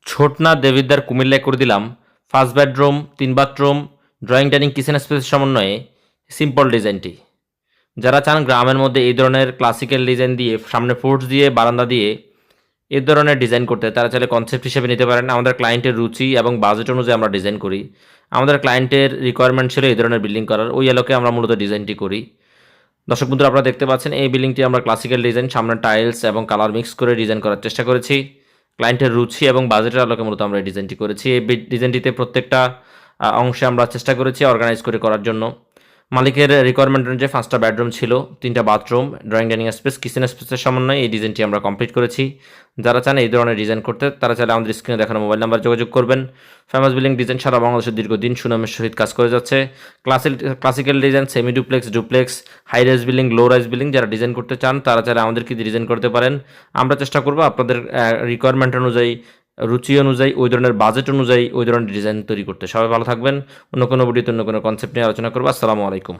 ছোটনা দেবিদ্বার কুমিল্লায় করে দিলাম 5 bedroom 3 bathroom drawing dining kitchen স্পেসের সমন্বয়ে সিম্পল ডিজাইনটি। যারা চান গ্রামের মধ্যে এই ধরনের ক্লাসিক্যাল ডিজাইন দিয়ে সামনে পোর্চ দিয়ে বারান্দা দিয়ে এই ধরনের ডিজাইন করতে তারা চাইলে কনসেপ্ট হিসেবে নিতে পারেন। আমাদের ক্লায়েন্টের রুচি এবং বাজেট অনুযায়ী আমরা ডিজাইন করি। আমাদের ক্লায়েন্টের রিকোয়ারমেন্ট ছিল এই ধরনের বিল্ডিং করার, ওই আলোকে আমরা মূলত ডিজাইনটি করি। দর্শক বন্ধুরা, আপনারা দেখতে পাচ্ছেন এই বিল্ডিংটি আমরা ক্লাসিক্যাল ডিজাইন, সামনে টাইলস এবং কালার মিক্স করে ডিজাইন করার চেষ্টা করেছি। ক্লায়েন্টের রুচি এবং বাজেটের আলোকে মূলত আমরা এই ডিজাইনটি করেছি। এই ডিজাইনটিতে প্রত্যেকটা অংশে আমরা চেষ্টা করেছি অর্গানাইজ করে করার জন্য। মালিকের রিকোয়ারমেন্ট অনুযায়ী 5টা বেডরুম ছিল, 3টা bathroom, drawing dining space, kitchen স্পেসের সমন্বয়ে এই ডিজাইনটি আমরা কমপ্লিট করেছি। যারা চান এই ধরনের ডিজাইন করতে তারা চাইলে আমাদের স্ক্রিনে দেখানো মোবাইল নাম্বার যোগাযোগ করবেন। ফেমাস বিল্ডিং ডিজাইন সারা বাংলাদেশের দীর্ঘদিন সুনামের সহিত কাজ করে যাচ্ছে। Classical design, semi duplex, duplex, high rise building, low rise building যারা ডিজাইন করতে চান তারা চাইলে আমাদেরকে ডিজাইন করতে পারেন। আমরা চেষ্টা করব আপনাদের রিকোয়ারমেন্ট অনুযায়ী, রুচি অনুযায়ী, ওই ধরনের বাজেট অনুযায়ী ওই ধরনের ডিজাইন তৈরি করতে। সবাই ভালো থাকবেন। অন্য কোনো ভিডিওতে অন্য কোনো কনসেপ্ট নিয়ে আলোচনা করবো। আসসালামু আলাইকুম।